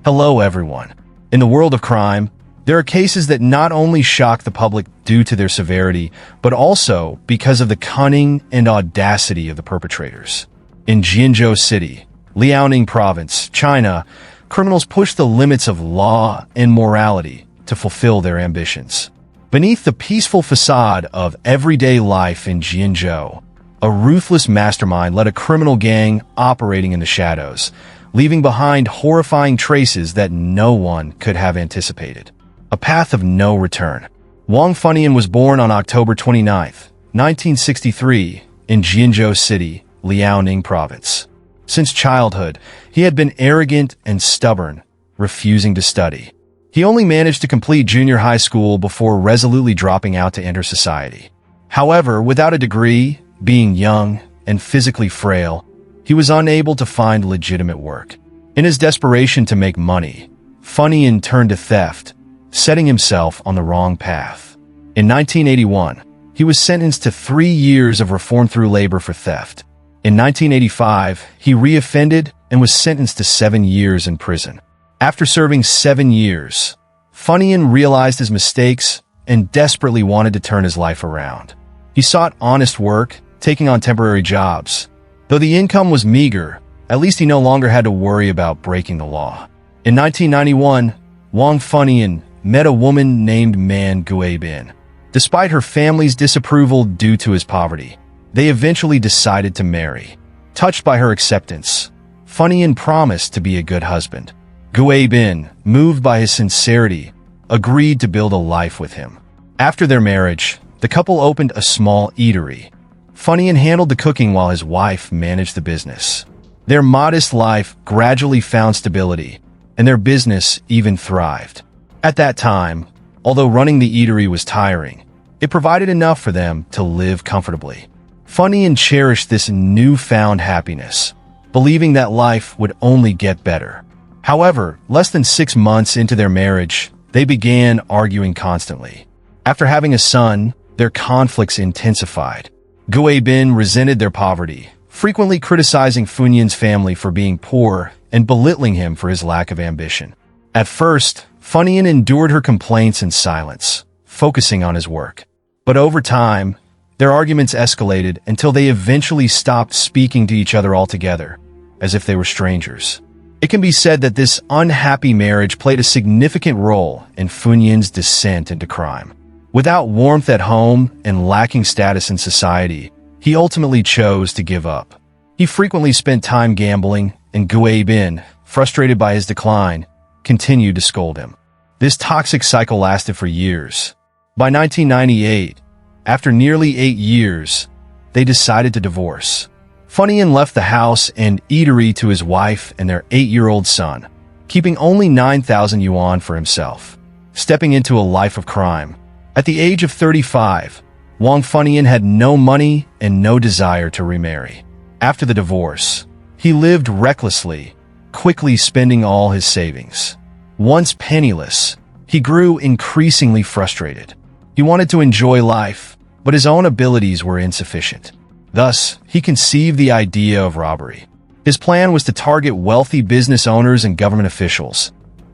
Hello everyone. In the world of crime, there are cases that not only shock the public due to their severity, but also because of the cunning and audacity of the perpetrators. In Jianzhou City, Liaoning Province, China, criminals push the limits of law and morality to fulfill their ambitions. Beneath the peaceful facade of everyday life in Jianzhou, a ruthless mastermind led a criminal gang operating in the shadows, leaving behind horrifying traces that no one could have anticipated. A path of no return. Wang Funian was born on October 29, 1963, in Jianzhou City, Liaoning Province. Since childhood, he had been arrogant and stubborn, refusing to study. He only managed to complete junior high school before resolutely dropping out to enter society. However, without a degree, being young and physically frail, he was unable to find legitimate work. In his desperation to make money, Funian turned to theft, setting himself on the wrong path. In 1981, he was sentenced to 3 years of reform through labor for theft. In 1985, he reoffended and was sentenced to 7 years in prison. After serving 7 years, Funian realized his mistakes and desperately wanted to turn his life around. He sought honest work, taking on temporary jobs. Though the income was meager, at least he no longer had to worry about breaking the law. In 1991, Wang Funian met a woman named Man Guibin. Despite her family's disapproval due to his poverty, they eventually decided to marry. Touched by her acceptance, Funian promised to be a good husband. Guibin, moved by his sincerity, agreed to build a life with him. After their marriage, the couple opened a small eatery. Funian handled the cooking while his wife managed the business. Their modest life gradually found stability, and their business even thrived. At that time, although running the eatery was tiring, it provided enough for them to live comfortably. Funian cherished this newfound happiness, believing that life would only get better. However, less than 6 months into their marriage, they began arguing constantly. After having a son, their conflicts intensified. Guibin resented their poverty, frequently criticizing Funian's family for being poor and belittling him for his lack of ambition. At first, Funian endured her complaints in silence, focusing on his work. But over time, their arguments escalated until they eventually stopped speaking to each other altogether, as if they were strangers. It can be said that this unhappy marriage played a significant role in Funian's descent into crime. Without warmth at home and lacking status in society, he ultimately chose to give up. He frequently spent time gambling, and Guibin, frustrated by his decline, continued to scold him. This toxic cycle lasted for years. By 1998, after nearly 8 years, they decided to divorce. Funian left the house and eatery to his wife and their 8-year-old son, keeping only 9,000 yuan for himself, stepping into a life of crime. At the age of 35, Wang Funian had no money and no desire to remarry. After the divorce, he lived recklessly, quickly spending all his savings. Once penniless, he grew increasingly frustrated. He wanted to enjoy life, but his own abilities were insufficient. Thus, he conceived the idea of robbery. His plan was to target wealthy business owners and government officials,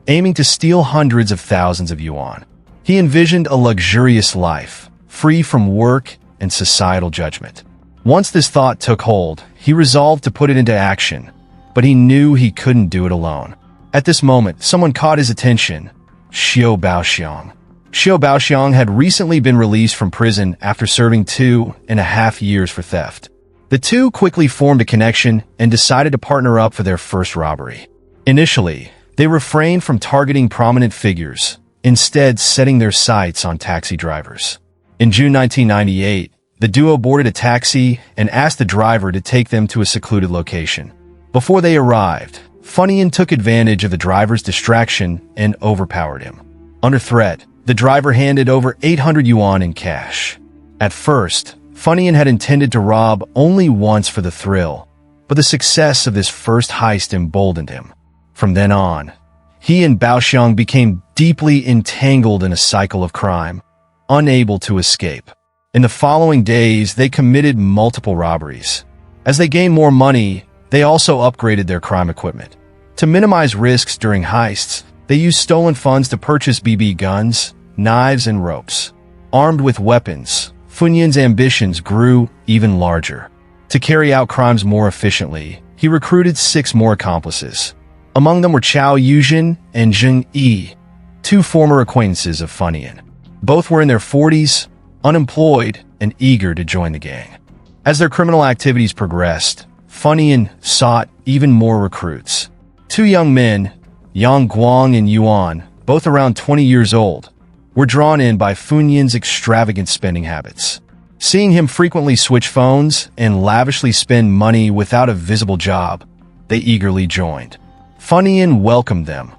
aiming to steal hundreds of thousands of yuan. He envisioned a luxurious life, free from work and societal judgment. Once this thought took hold, he resolved to put it into action, but he knew he couldn't do it alone. At this moment, someone caught his attention: Xiao Baoxiang. Xiao Baoxiang had recently been released from prison after serving 2.5 years for theft. The two quickly formed a connection and decided to partner up for their first robbery. Initially, they refrained from targeting prominent figures, instead setting their sights on taxi drivers. In June 1998, the duo boarded a taxi and asked the driver to take them to a secluded location. Before they arrived, Funian took advantage of the driver's distraction and overpowered him. Under threat, the driver handed over 800 yuan in cash. At first, Funian had intended to rob only once for the thrill, but the success of this first heist emboldened him. From then on, he and Baoxiang became deeply entangled in a cycle of crime, unable to escape. In the following days, they committed multiple robberies. As they gained more money, they also upgraded their crime equipment. To minimize risks during heists, they used stolen funds to purchase BB guns, knives, and ropes. Armed with weapons, Funyun's ambitions grew even larger. To carry out crimes more efficiently, he recruited 6 more accomplices. Among them were Chao Yuzhen and Zheng Yi, 2 former acquaintances of Funyun. Both were in their 40s, unemployed, and eager to join the gang. As their criminal activities progressed, Funyun sought even more recruits. 2 young men, Yang Guang and Yuan, both around 20 years old, were drawn in by Funyun's extravagant spending habits. Seeing him frequently switch phones and lavishly spend money without a visible job, they eagerly joined. Funyun welcomed them,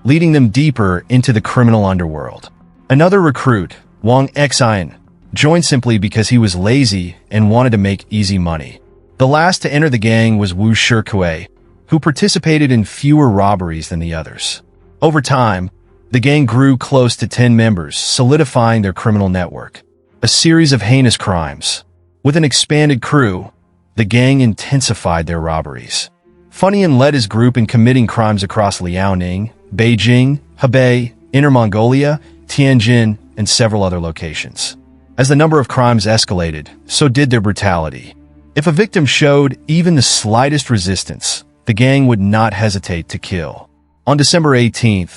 leading them deeper into the criminal underworld. Another recruit, Wang Xian, joined simply because he was lazy and wanted to make easy money. The last to enter the gang was Wu Shikui, who participated in fewer robberies than the others. Over time, the gang grew close to 10 members, solidifying their criminal network. A series of heinous crimes. With an expanded crew, the gang intensified their robberies. Funyun led his group in committing crimes across Liaoning, Beijing, Hebei, Inner Mongolia, Tianjin, and several other locations. As the number of crimes escalated, so did their brutality. If a victim showed even the slightest resistance, the gang would not hesitate to kill. On December 18,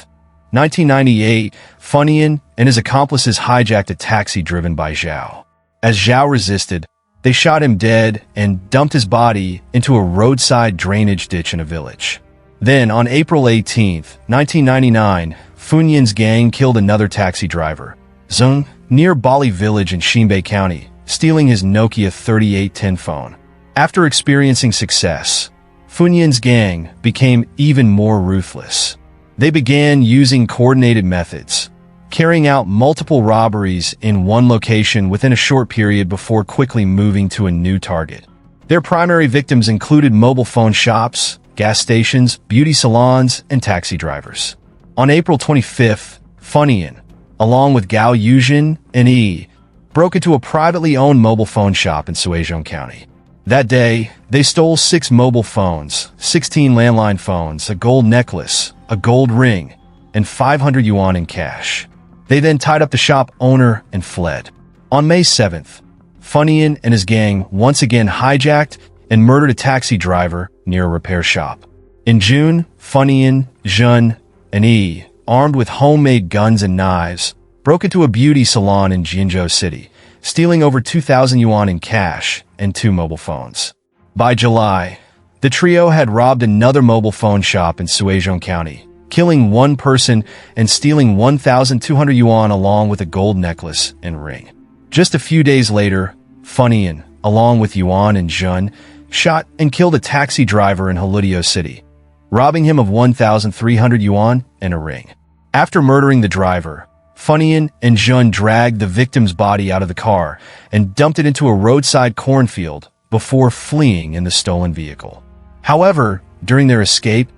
1998, Funyun and his accomplices hijacked a taxi driven by Zhao. As Zhao resisted, they shot him dead and dumped his body into a roadside drainage ditch in a village. Then, on April 18, 1999, Funyun's gang killed another taxi driver, Zheng, near Bali Village in Xinbei County, stealing his Nokia 3810 phone. After experiencing success, Funyun's gang became even more ruthless. They began using coordinated methods, carrying out multiple robberies in one location within a short period before quickly moving to a new target. Their primary victims included mobile phone shops, gas stations, beauty salons, and taxi drivers. On April 25th, Funyun, along with Gao Yuzhen and Yi, broke into a privately owned mobile phone shop in Suizhou County. That day, they stole 6 mobile phones, 16 landline phones, a gold necklace, a gold ring, and 500 yuan in cash. They then tied up the shop owner and fled. On May 7th, Funyun and his gang once again hijacked and murdered a taxi driver near a repair shop. In June, Funyun, Zheng, and Yi, armed with homemade guns and knives, broke into a beauty salon in Jinzhou City, stealing over 2,000 yuan in cash and 2 mobile phones. By July, the trio had robbed another mobile phone shop in Suizhou County, killing 1 person and stealing 1,200 yuan along with a gold necklace and ring. Just a few days later, Funyun, along with Yuan and Zheng, shot and killed a taxi driver in Heludio City, robbing him of 1,300 yuan and a ring. After murdering the driver, Funyun and Zheng dragged the victim's body out of the car and dumped it into a roadside cornfield before fleeing in the stolen vehicle. However, during their escape,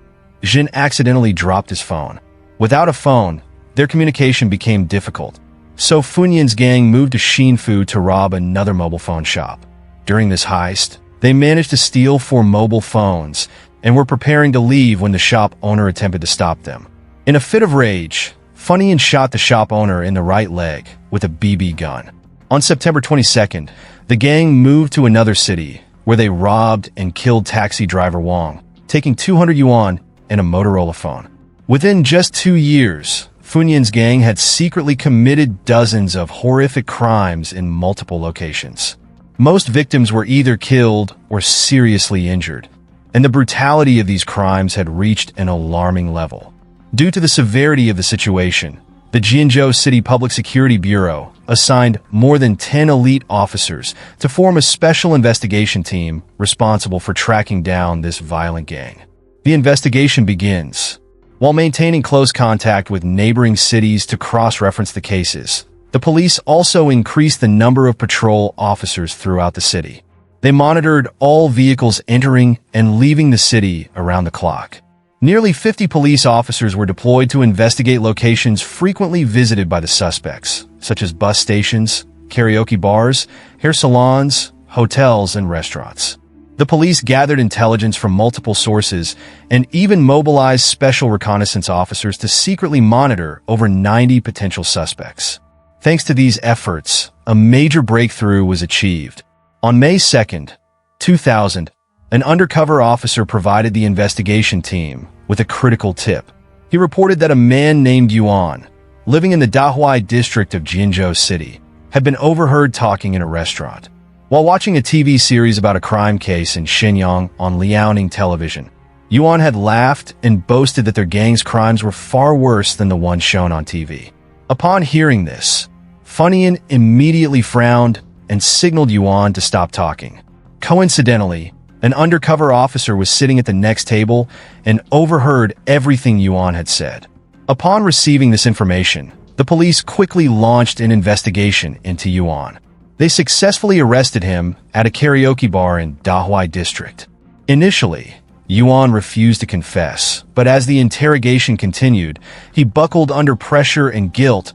Zheng accidentally dropped his phone. Without a phone, their communication became difficult, so Funyun's gang moved to Xinfu to rob another mobile phone shop. During this heist, they managed to steal 4 mobile phones and were preparing to leave when the shop owner attempted to stop them. In a fit of rage, Funyun shot the shop owner in the right leg with a BB gun. On September 22nd, the gang moved to another city where they robbed and killed taxi driver Wang, taking 200 yuan and a Motorola phone. Within just 2 years, Funyun's gang had secretly committed dozens of horrific crimes in multiple locations. Most victims were either killed or seriously injured, and the brutality of these crimes had reached an alarming level. Due to the severity of the situation, the Jinzhou City Public Security Bureau assigned more than 10 elite officers to form a special investigation team responsible for tracking down this violent gang. The investigation begins. While maintaining close contact with neighboring cities to cross-reference the cases, the police also increased the number of patrol officers throughout the city. They monitored all vehicles entering and leaving the city around the clock. Nearly 50 police officers were deployed to investigate locations frequently visited by the suspects, such as bus stations, karaoke bars, hair salons, hotels, and restaurants. The police gathered intelligence from multiple sources and even mobilized special reconnaissance officers to secretly monitor over 90 potential suspects. Thanks to these efforts, a major breakthrough was achieved. On May 2nd, 2000, an undercover officer provided the investigation team with a critical tip. He reported that a man named Yuan, living in the Dahuai district of Jinzhou City, had been overheard talking in a restaurant. While watching a TV series about a crime case in Shenyang on Liaoning television, Yuan had laughed and boasted that their gang's crimes were far worse than the ones shown on TV. Upon hearing this, Funyun immediately frowned and signaled Yuan to stop talking. Coincidentally, an undercover officer was sitting at the next table and overheard everything Yuan had said. Upon receiving this information, the police quickly launched an investigation into Yuan. They successfully arrested him at a karaoke bar in Dahuai district. Initially, Yuan refused to confess, but as the interrogation continued, he buckled under pressure and guilt,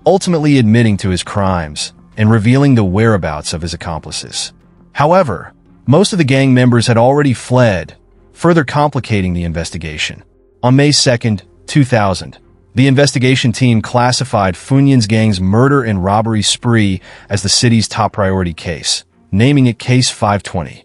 ultimately admitting to his crimes and revealing the whereabouts of his accomplices. However, most of the gang members had already fled, further complicating the investigation. On May 2nd, 2000, the investigation team classified Funyun's gang's murder and robbery spree as the city's top priority case, naming it Case 520.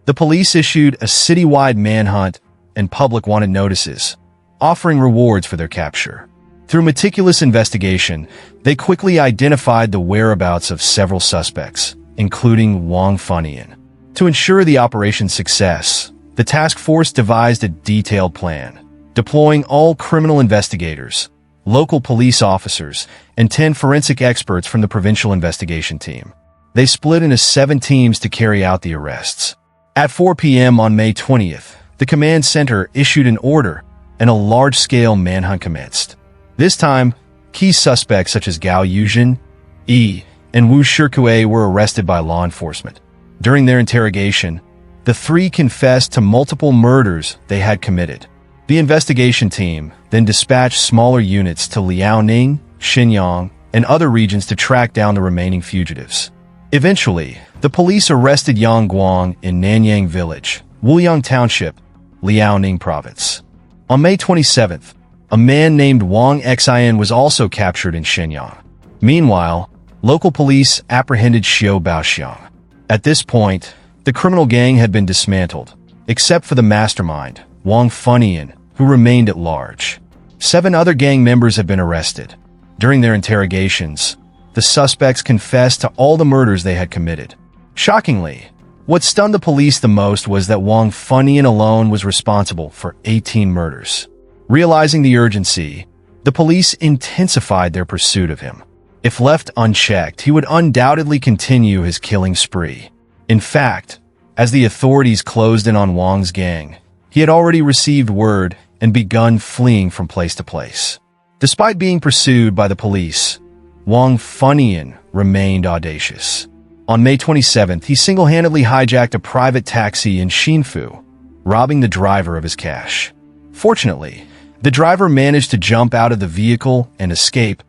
The police issued a citywide manhunt and public wanted notices, offering rewards for their capture. Through meticulous investigation, they quickly identified the whereabouts of several suspects, including Wang Funyun. To ensure the operation's success, the task force devised a detailed plan, deploying all criminal investigators, local police officers, and 10 forensic experts from the provincial investigation team. They split into 7 teams to carry out the arrests. At 4 p.m. on May 20th, the command center issued an order and a large-scale manhunt commenced. This time, key suspects such as Gao Yuzhen, Yi, and Wu Shikue were arrested by law enforcement. During their interrogation, the 3 confessed to multiple murders they had committed. The investigation team then dispatched smaller units to Liaoning, Shenyang, and other regions to track down the remaining fugitives. Eventually, the police arrested Yang Guang in Nanyang Village, Wuyang Township, Liaoning Province. On May 27th, a man named Wang Xin was also captured in Shenyang. Meanwhile, local police apprehended Xiao Baoxiang. At this point, the criminal gang had been dismantled, except for the mastermind, Wang Funyun, who remained at large. 7 other gang members have been arrested. During their interrogations, the suspects confessed to all the murders they had committed. Shockingly, what stunned the police the most was that Wang Funyun alone was responsible for 18 murders. Realizing the urgency, the police intensified their pursuit of him. If left unchecked, he would undoubtedly continue his killing spree. In fact, as the authorities closed in on Wang's gang, he had already received word and begun fleeing from place to place. Despite being pursued by the police, Wang Funyun remained audacious. On May 27th, he single-handedly hijacked a private taxi in Xinfu, robbing the driver of his cash. Fortunately, the driver managed to jump out of the vehicle and escape,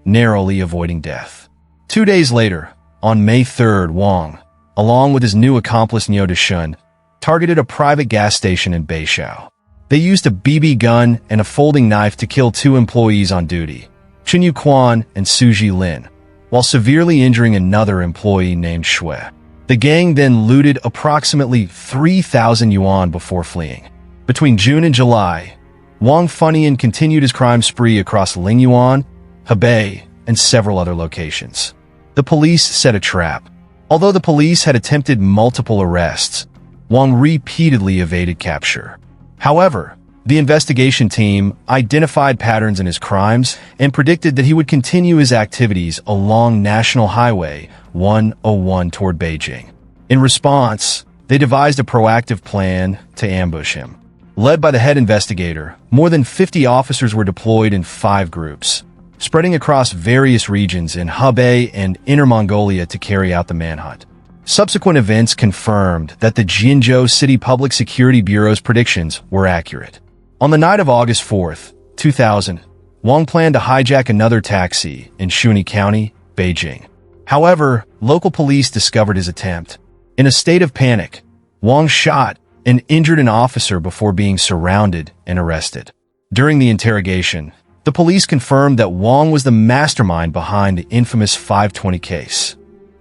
narrowly avoiding death. 2 days later, on May 3rd, Wang, along with his new accomplice Niu Deshun, targeted a private gas station in Beishao. They used a BB gun and a folding knife to kill 2 employees on duty, Chinyu Quan and Suji Lin, while severely injuring another employee named Shui. The gang then looted approximately 3,000 yuan before fleeing. Between June and July, Wang Funyun continued his crime spree across Lingyuan, Hebei, and several other locations. The police set a trap. Although the police had attempted multiple arrests, Wang repeatedly evaded capture. However, the investigation team identified patterns in his crimes and predicted that he would continue his activities along National Highway 101 toward Beijing. In response, they devised a proactive plan to ambush him. Led by the head investigator, more than 50 officers were deployed in 5 groups, spreading across various regions in Hebei and Inner Mongolia to carry out the manhunt. Subsequent events confirmed that the Jinzhou City Public Security Bureau's predictions were accurate. On the night of August 4th, 2000, Wang planned to hijack another taxi in Shuni County, Beijing. However, local police discovered his attempt. In a state of panic, Wang shot and injured an officer before being surrounded and arrested. During the interrogation, the police confirmed that Wang was the mastermind behind the infamous 520 case.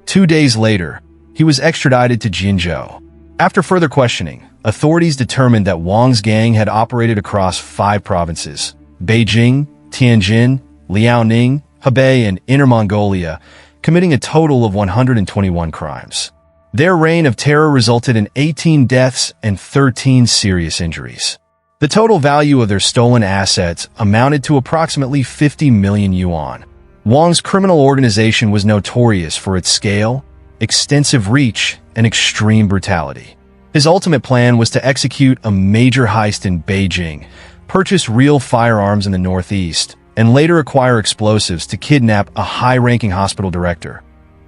2 days later, he was extradited to Jinzhou. After further questioning, authorities determined that Wang's gang had operated across 5 provinces: Beijing, Tianjin, Liaoning, Hebei, and Inner Mongolia, committing a total of 121 crimes. Their reign of terror resulted in 18 deaths and 13 serious injuries. The total value of their stolen assets amounted to approximately 50 million yuan. Wang's criminal organization was notorious for its scale, extensive reach, and extreme brutality. His ultimate plan was to execute a major heist in Beijing, purchase real firearms in the northeast, and later acquire explosives to kidnap a high-ranking hospital director,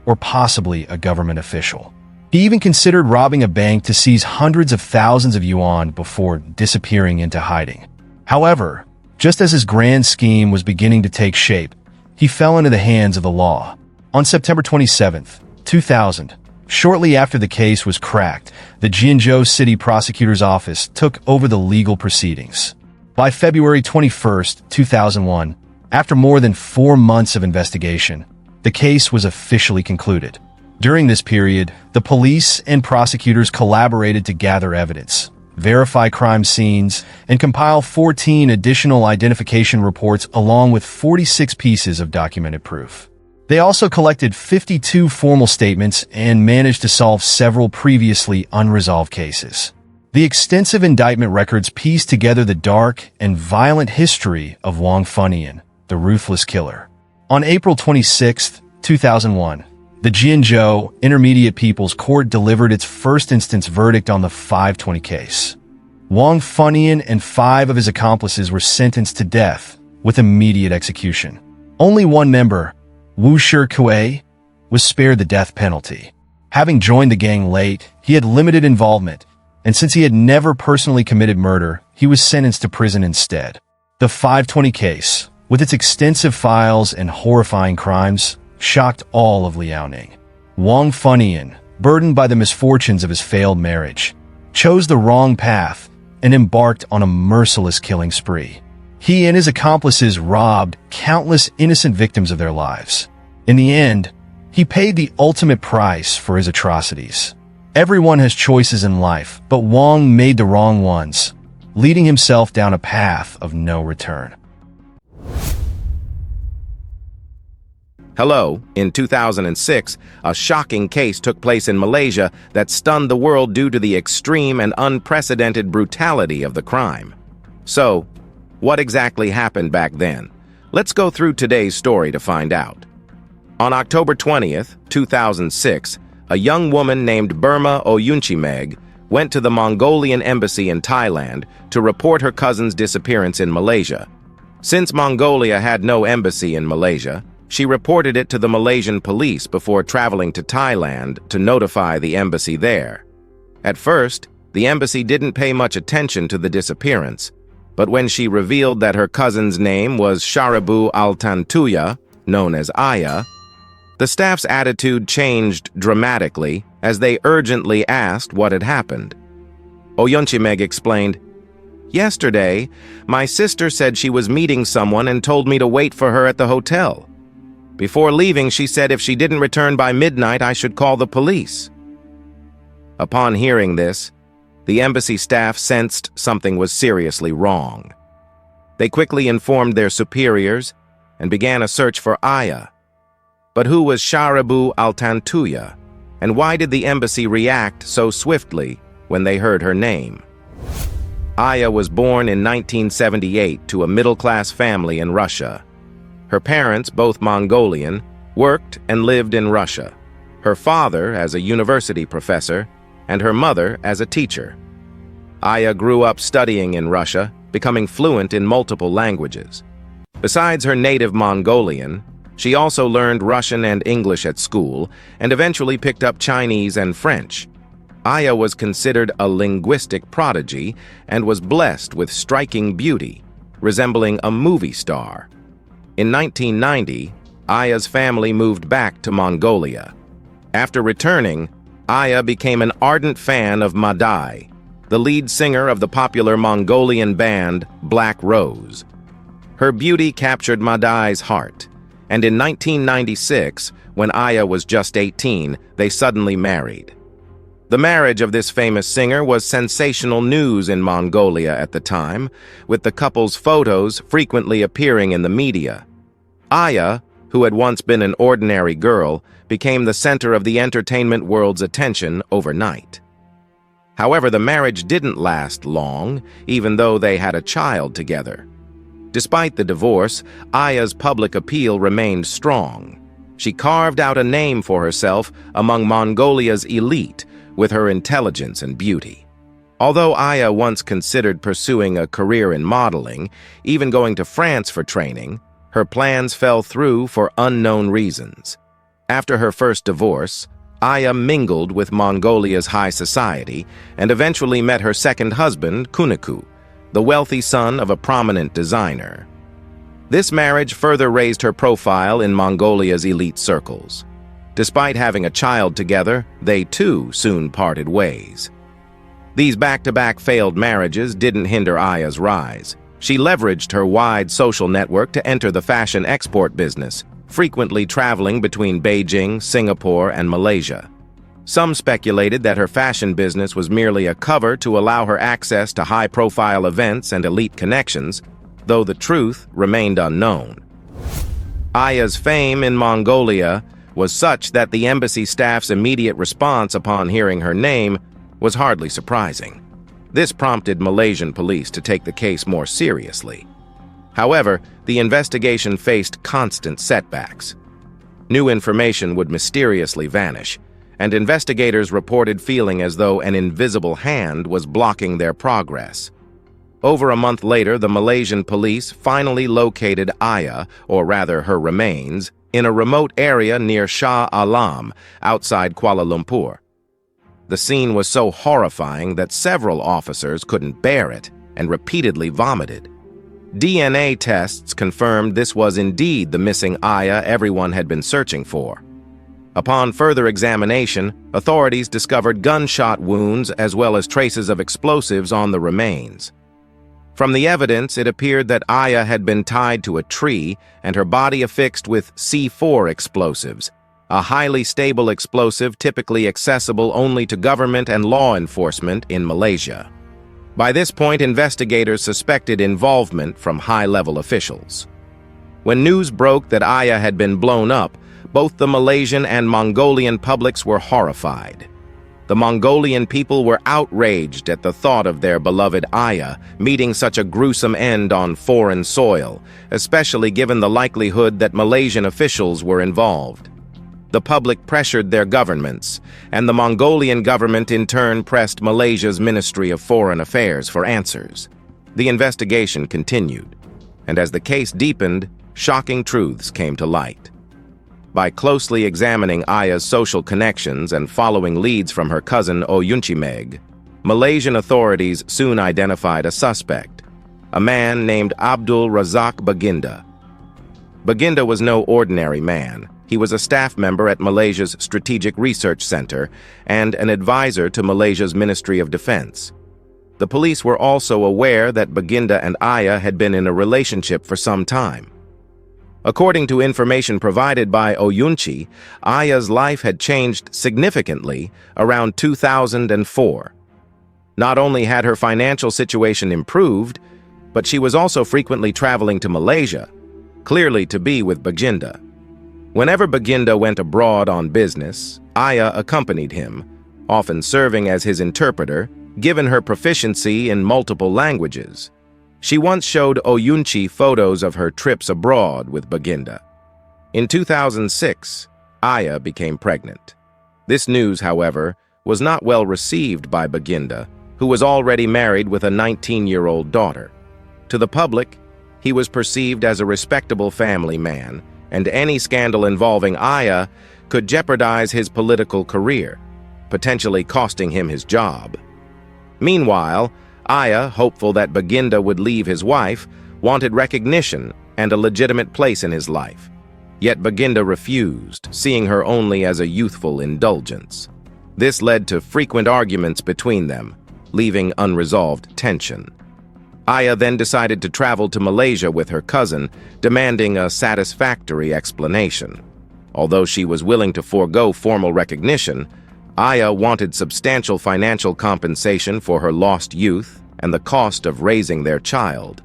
or possibly a government official. He even considered robbing a bank to seize hundreds of thousands of yuan before disappearing into hiding. However, just as his grand scheme was beginning to take shape, he fell into the hands of the law. On September 27, 2000, shortly after the case was cracked, the Jinzhou City Prosecutor's Office took over the legal proceedings. By February 21, 2001, after more than 4 months of investigation, the case was officially concluded. During this period, the police and prosecutors collaborated to gather evidence, verify crime scenes, and compile 14 additional identification reports along with 46 pieces of documented proof. They also collected 52 formal statements and managed to solve several previously unresolved cases. The extensive indictment records piece together the dark and violent history of Wang Funian, the ruthless killer. On April 26, 2001, the Jinzhou Intermediate People's Court delivered its first instance verdict on the 520 case. Wang Funian and 5 of his accomplices were sentenced to death with immediate execution. Only one member, Wu Shikui, was spared the death penalty. Having joined the gang late, he had limited involvement, and since he had never personally committed murder, he was sentenced to prison instead. The 520 case, with its extensive files and horrifying crimes, shocked all of Liaoning. Wang Funian, burdened by the misfortunes of his failed marriage, chose the wrong path and embarked on a merciless killing spree. He and his accomplices robbed countless innocent victims of their lives. In the end, he paid the ultimate price for his atrocities. Everyone has choices in life, but Wang made the wrong ones, leading himself down a path of no return. Hello, in 2006, a shocking case took place in Malaysia that stunned the world due to the extreme and unprecedented brutality of the crime. So, what exactly happened back then? Let's go through today's story to find out. On October 20th, 2006, a young woman named Burma Oyunchimeg went to the Mongolian embassy in Thailand to report her cousin's disappearance in Malaysia. Since Mongolia had no embassy in Malaysia, she reported it to the Malaysian police before traveling to Thailand to notify the embassy there. At first, the embassy didn't pay much attention to the disappearance, but when she revealed that her cousin's name was Sharibu Altantuya, known as Aya, the staff's attitude changed dramatically as they urgently asked what had happened. Oyunchimeg explained, "Yesterday, my sister said she was meeting someone and told me to wait for her at the hotel. Before leaving, she said if she didn't return by midnight, I should call the police." Upon hearing this, the embassy staff sensed something was seriously wrong. They quickly informed their superiors and began a search for Aya. But who was Sharibu Altantuya, and why did the embassy react so swiftly when they heard her name? Aya was born in 1978 to a middle-class family in Russia. Her parents, both Mongolian, worked and lived in Russia. Her father as a university professor, and her mother as a teacher. Aya grew up studying in Russia, becoming fluent in multiple languages. Besides her native Mongolian, she also learned Russian and English at school, and eventually picked up Chinese and French. Aya was considered a linguistic prodigy and was blessed with striking beauty, resembling a movie star. In 1990, Aya's family moved back to Mongolia. After returning, Aya became an ardent fan of Madai, the lead singer of the popular Mongolian band Black Rose. Her beauty captured Madai's heart, and in 1996, when Aya was just 18, they suddenly married. The marriage of this famous singer was sensational news in Mongolia at the time, with the couple's photos frequently appearing in the media. Aya, who had once been an ordinary girl, became the center of the entertainment world's attention overnight. However, the marriage didn't last long, even though they had a child together. Despite the divorce, Aya's public appeal remained strong. She carved out a name for herself among Mongolia's elite with her intelligence and beauty. Although Aya once considered pursuing a career in modeling, even going to France for training, her plans fell through for unknown reasons. After her first divorce, Aya mingled with Mongolia's high society and eventually met her second husband, Kuniku, the wealthy son of a prominent designer. This marriage further raised her profile in Mongolia's elite circles. Despite having a child together, they too soon parted ways. These back-to-back failed marriages didn't hinder Aya's rise. She leveraged her wide social network to enter the fashion export business, frequently traveling between Beijing, Singapore, and Malaysia. Some speculated that her fashion business was merely a cover to allow her access to high-profile events and elite connections, though the truth remained unknown. Aya's fame in Mongolia was such that the embassy staff's immediate response upon hearing her name was hardly surprising. This prompted Malaysian police to take the case more seriously. However, the investigation faced constant setbacks. New information would mysteriously vanish, and investigators reported feeling as though an invisible hand was blocking their progress. Over a month later, the Malaysian police finally located Aya, or rather her remains, in a remote area near Shah Alam, outside Kuala Lumpur. The scene was so horrifying that several officers couldn't bear it and repeatedly vomited. DNA tests confirmed this was indeed the missing Aya everyone had been searching for. Upon further examination, authorities discovered gunshot wounds as well as traces of explosives on the remains. From the evidence, it appeared that Aya had been tied to a tree and her body affixed with C4 explosives, a highly stable explosive typically accessible only to government and law enforcement in Malaysia. By this point, investigators suspected involvement from high-level officials. When news broke that Aya had been blown up, both the Malaysian and Mongolian publics were horrified. The Mongolian people were outraged at the thought of their beloved Aya meeting such a gruesome end on foreign soil, especially given the likelihood that Malaysian officials were involved. The public pressured their governments, and the Mongolian government in turn pressed Malaysia's Ministry of Foreign Affairs for answers. The investigation continued, and as the case deepened, shocking truths came to light. By closely examining Aya's social connections and following leads from her cousin Oyunchimeg, Malaysian authorities soon identified a suspect, a man named Abdul Razak Baginda. Baginda was no ordinary man. He was a staff member at Malaysia's Strategic Research Center and an advisor to Malaysia's Ministry of Defense. The police were also aware that Baginda and Aya had been in a relationship for some time. According to information provided by Oyunchi, Aya's life had changed significantly around 2004. Not only had her financial situation improved, but she was also frequently traveling to Malaysia, clearly to be with Baginda. Whenever Baginda went abroad on business, Aya accompanied him, often serving as his interpreter, given her proficiency in multiple languages. She once showed Oyunchi photos of her trips abroad with Baginda. In 2006, Aya became pregnant. This news, however, was not well received by Baginda, who was already married with a 19-year-old daughter. To the public, he was perceived as a respectable family man, and any scandal involving Aya could jeopardize his political career, potentially costing him his job. Meanwhile, Aya, hopeful that Baginda would leave his wife, wanted recognition and a legitimate place in his life. Yet Baginda refused, seeing her only as a youthful indulgence. This led to frequent arguments between them, leaving unresolved tension. Aya then decided to travel to Malaysia with her cousin, demanding a satisfactory explanation. Although she was willing to forego formal recognition, Aya wanted substantial financial compensation for her lost youth and the cost of raising their child.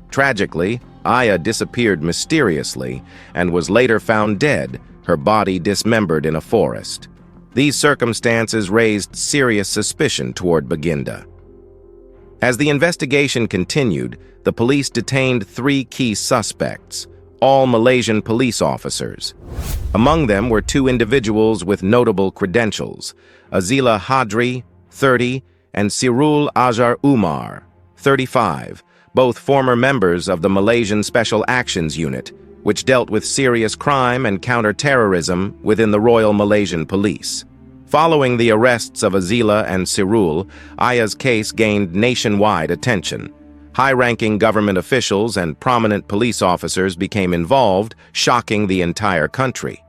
Tragically, Aya disappeared mysteriously and was later found dead, her body dismembered in a forest. These circumstances raised serious suspicion toward Baginda. As the investigation continued, the police detained 3 key suspects, all Malaysian police officers. Among them were 2 individuals with notable credentials, Azila Hadri, 30, and Sirul Azhar Umar, 35, both former members of the Malaysian Special Actions Unit, which dealt with serious crime and counter-terrorism within the Royal Malaysian Police. Following the arrests of Azila and Sirul, Aya's case gained nationwide attention. High-ranking government officials and prominent police officers became involved, shocking the entire country.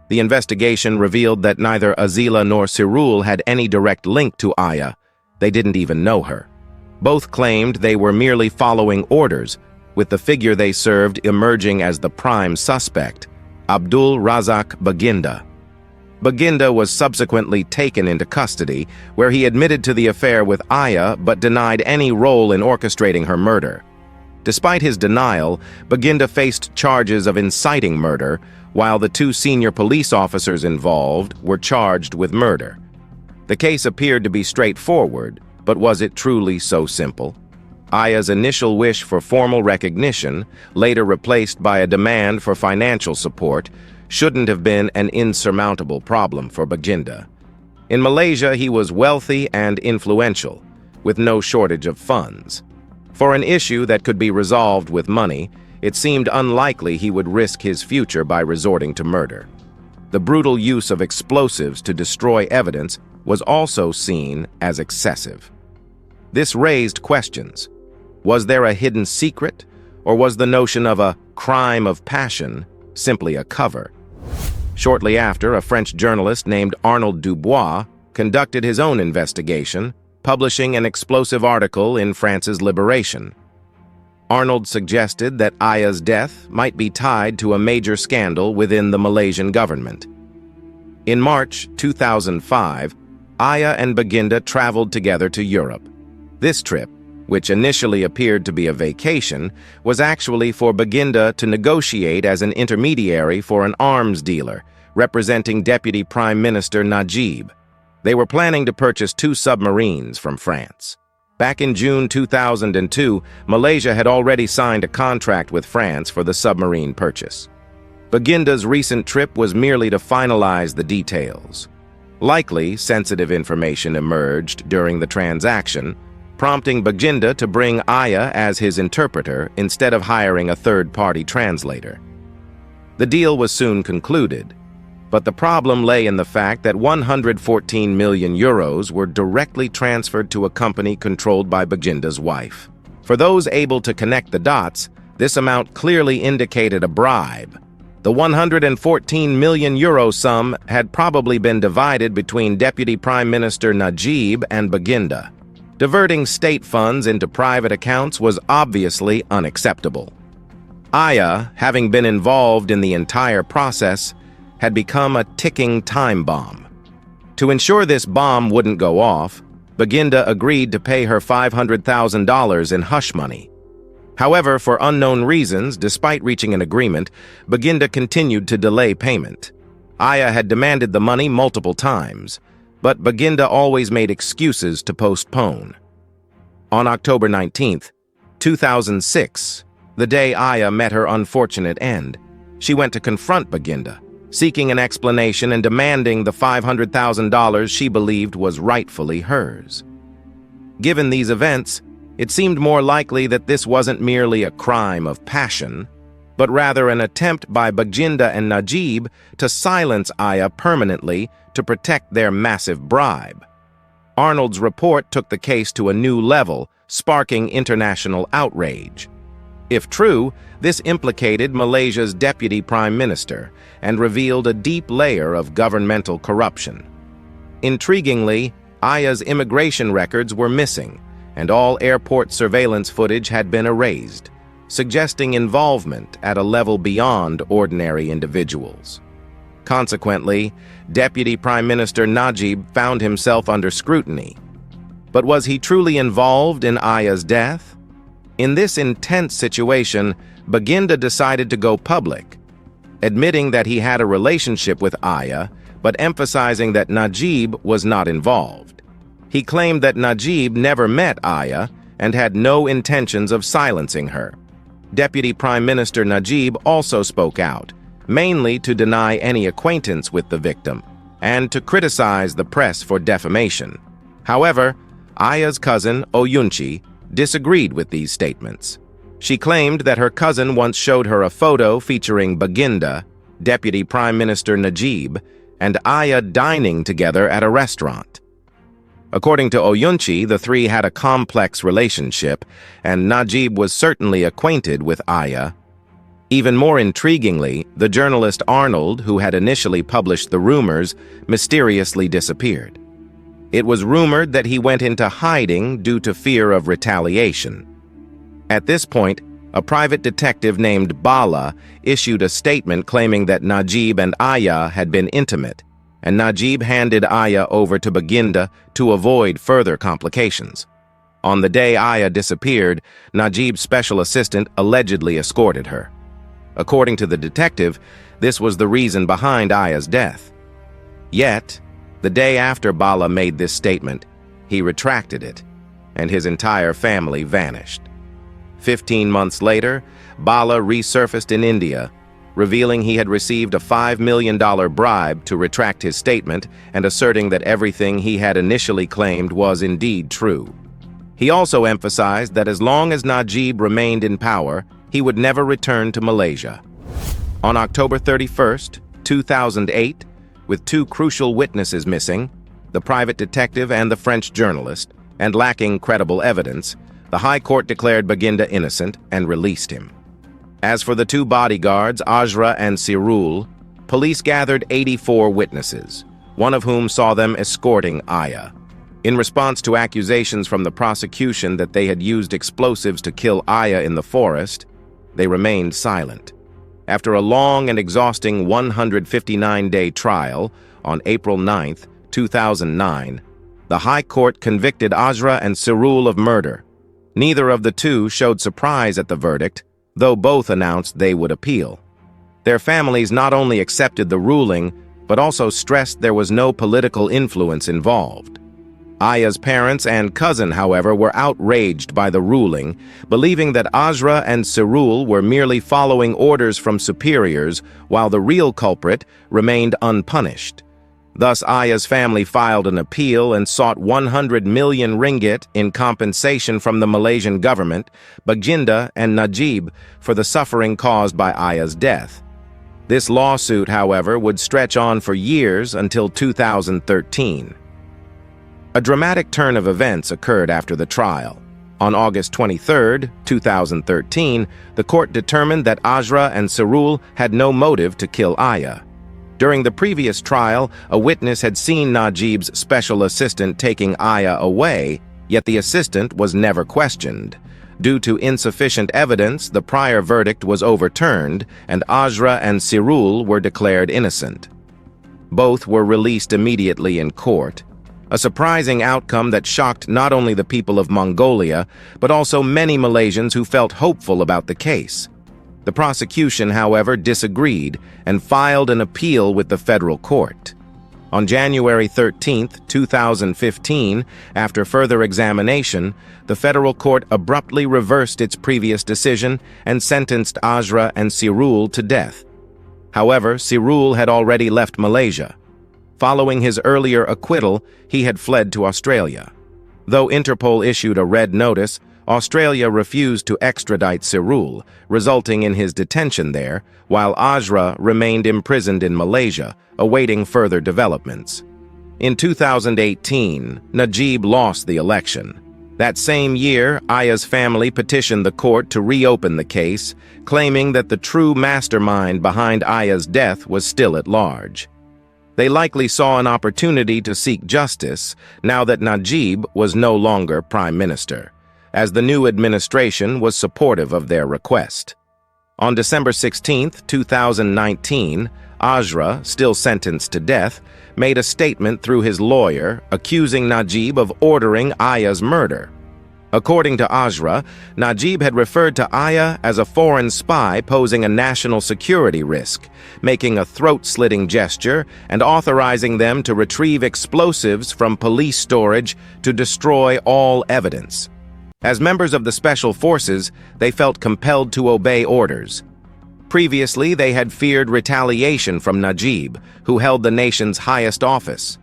The investigation revealed that neither Azila nor Sirul had any direct link to Aya. They didn't even know her. Both claimed they were merely following orders, with the figure they served emerging as the prime suspect, Abdul Razak Baginda. Baginda was subsequently taken into custody, where he admitted to the affair with Aya but denied any role in orchestrating her murder. Despite his denial, Baginda faced charges of inciting murder, while the 2 senior police officers involved were charged with murder. The case appeared to be straightforward, but was it truly so simple? Aya's initial wish for formal recognition, later replaced by a demand for financial support, shouldn't have been an insurmountable problem for Baginda. In Malaysia, he was wealthy and influential, with no shortage of funds. For an issue that could be resolved with money, it seemed unlikely he would risk his future by resorting to murder. The brutal use of explosives to destroy evidence was also seen as excessive. This raised questions. Was there a hidden secret, or was the notion of a crime of passion simply a cover? Shortly after, a French journalist named Arnold Dubois conducted his own investigation, publishing an explosive article in France's Liberation. Arnold suggested that Aya's death might be tied to a major scandal within the Malaysian government. In March 2005, Aya and Baginda traveled together to Europe. This trip, which initially appeared to be a vacation, was actually for Baginda to negotiate as an intermediary for an arms dealer, representing Deputy Prime Minister Najib. They were planning to purchase 2 submarines from France. Back in June 2002, Malaysia had already signed a contract with France for the submarine purchase. Baginda's recent trip was merely to finalize the details. Likely, sensitive information emerged during the transaction, prompting Baginda to bring Aya as his interpreter instead of hiring a third-party translator. The deal was soon concluded, but the problem lay in the fact that 114 million euros were directly transferred to a company controlled by Baginda's wife. For those able to connect the dots, this amount clearly indicated a bribe. The 114 million euro sum had probably been divided between Deputy Prime Minister Najib and Baginda. Diverting state funds into private accounts was obviously unacceptable. Aya, having been involved in the entire process, had become a ticking time bomb. To ensure this bomb wouldn't go off, Baginda agreed to pay her $500,000 in hush money. However, for unknown reasons, despite reaching an agreement, Baginda continued to delay payment. Aya had demanded the money multiple times, but Baginda always made excuses to postpone. On October 19, 2006, the day Aya met her unfortunate end, she went to confront Baginda, seeking an explanation and demanding the $500,000 she believed was rightfully hers. Given these events, it seemed more likely that this wasn't merely a crime of passion, but rather an attempt by Baginda and Najib to silence Aya permanently to protect their massive bribe. Arnold's report took the case to a new level, sparking international outrage. If true, this implicated Malaysia's Deputy Prime Minister and revealed a deep layer of governmental corruption. Intriguingly, Aya's immigration records were missing, and all airport surveillance footage had been erased, suggesting involvement at a level beyond ordinary individuals. Consequently, Deputy Prime Minister Najib found himself under scrutiny. But was he truly involved in Aya's death? In this intense situation, Baginda decided to go public, admitting that he had a relationship with Aya, but emphasizing that Najib was not involved. He claimed that Najib never met Aya and had no intentions of silencing her. Deputy Prime Minister Najib also spoke out, mainly to deny any acquaintance with the victim and to criticize the press for defamation. However, Aya's cousin, Oyunchi, disagreed with these statements. She claimed that her cousin once showed her a photo featuring Baginda, Deputy Prime Minister Najib, and Aya dining together at a restaurant. According to Oyunchi, the three had a complex relationship, and Najib was certainly acquainted with Aya. Even more intriguingly, the journalist Arnold, who had initially published the rumors, mysteriously disappeared. It was rumored that he went into hiding due to fear of retaliation. At this point, a private detective named Bala issued a statement claiming that Najib and Aya had been intimate, and Najib handed Aya over to Baginda to avoid further complications. On the day Aya disappeared, Najib's special assistant allegedly escorted her. According to the detective, this was the reason behind Aya's death. Yet, the day after Bala made this statement, he retracted it, and his entire family vanished. 15 months later, Bala resurfaced in India, revealing he had received a $5 million bribe to retract his statement and asserting that everything he had initially claimed was indeed true. He also emphasized that as long as Najib remained in power, he would never return to Malaysia. On October 31, 2008, with two crucial witnesses missing, the private detective and the French journalist, and lacking credible evidence, the High Court declared Baginda innocent and released him. As for the two bodyguards, Ajra and Sirul, police gathered 84 witnesses, one of whom saw them escorting Aya. In response to accusations from the prosecution that they had used explosives to kill Aya in the forest, they remained silent. After a long and exhausting 159-day trial, on April 9, 2009, the High Court convicted Ajra and Sirul of murder. Neither of the two showed surprise at the verdict, though both announced they would appeal. Their families not only accepted the ruling, but also stressed there was no political influence involved. Aya's parents and cousin, however, were outraged by the ruling, believing that Ajra and Sirul were merely following orders from superiors, while the real culprit remained unpunished. Thus, Aya's family filed an appeal and sought 100 million ringgit in compensation from the Malaysian government, Baginda, and Najib for the suffering caused by Aya's death. This lawsuit, however, would stretch on for years until 2013. A dramatic turn of events occurred after the trial. On August 23, 2013, the court determined that Ajra and Sirul had no motive to kill Aya. During the previous trial, a witness had seen Najib's special assistant taking Aya away, yet the assistant was never questioned. Due to insufficient evidence, the prior verdict was overturned, and Ajra and Sirul were declared innocent. Both were released immediately in court, a surprising outcome that shocked not only the people of Mongolia, but also many Malaysians who felt hopeful about the case. The prosecution, however, disagreed and filed an appeal with the federal court. On January 13, 2015, after further examination, the federal court abruptly reversed its previous decision and sentenced Ajra and Sirul to death. However, Sirul had already left Malaysia. Following his earlier acquittal, he had fled to Australia. Though Interpol issued a red notice, Australia refused to extradite Sirul, resulting in his detention there, while Ajra remained imprisoned in Malaysia, awaiting further developments. In 2018, Najib lost the election. That same year, Aya's family petitioned the court to reopen the case, claiming that the true mastermind behind Aya's death was still at large. They likely saw an opportunity to seek justice now that Najib was no longer prime minister, as the new administration was supportive of their request. On December 16, 2019, Azra, still sentenced to death, made a statement through his lawyer accusing Najib of ordering Aya's murder. According to Azra, Najib had referred to Aya as a foreign spy posing a national security risk, making a throat-slitting gesture and authorizing them to retrieve explosives from police storage to destroy all evidence. As members of the special forces, they felt compelled to obey orders. Previously, they had feared retaliation from Najib, who held the nation's highest office.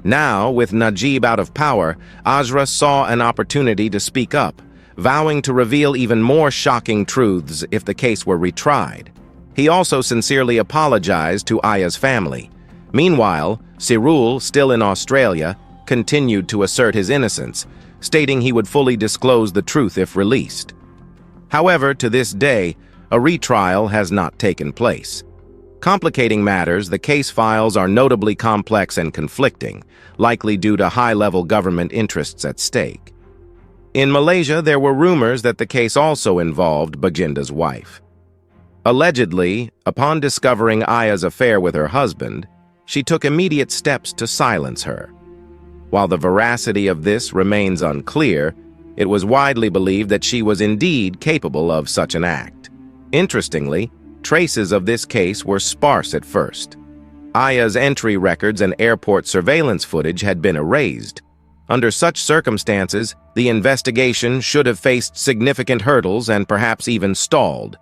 Now, with Najib out of power, Azra saw an opportunity to speak up, vowing to reveal even more shocking truths if the case were retried. He also sincerely apologized to Aya's family. Meanwhile, Sirul, still in Australia, continued to assert his innocence, stating he would fully disclose the truth if released. However, to this day, a retrial has not taken place. Complicating matters, the case files are notably complex and conflicting, likely due to high-level government interests at stake. In Malaysia, there were rumors that the case also involved Baginda's wife. Allegedly, upon discovering Aya's affair with her husband, she took immediate steps to silence her. While the veracity of this remains unclear, it was widely believed that she was indeed capable of such an act. Interestingly, traces of this case were sparse at first. Aya's entry records and airport surveillance footage had been erased. Under such circumstances, the investigation should have faced significant hurdles and perhaps even stalled.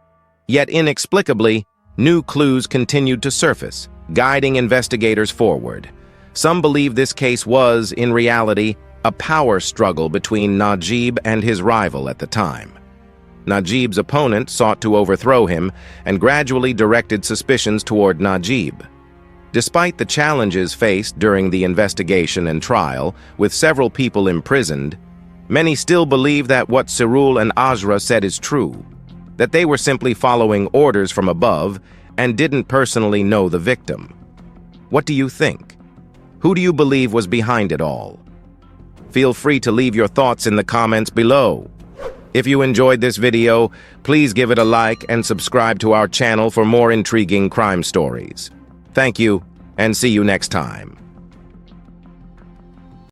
Yet inexplicably, new clues continued to surface, guiding investigators forward. Some believe this case was, in reality, a power struggle between Najib and his rival at the time. Najib's opponent sought to overthrow him and gradually directed suspicions toward Najib. Despite the challenges faced during the investigation and trial, with several people imprisoned, many still believe that what Sirul and Azra said is true, that they were simply following orders from above and didn't personally know the victim. What do you think? Who do you believe was behind it all? Feel free to leave your thoughts in the comments below. If you enjoyed this video, please give it a like and subscribe to our channel for more intriguing crime stories. Thank you, and see you next time.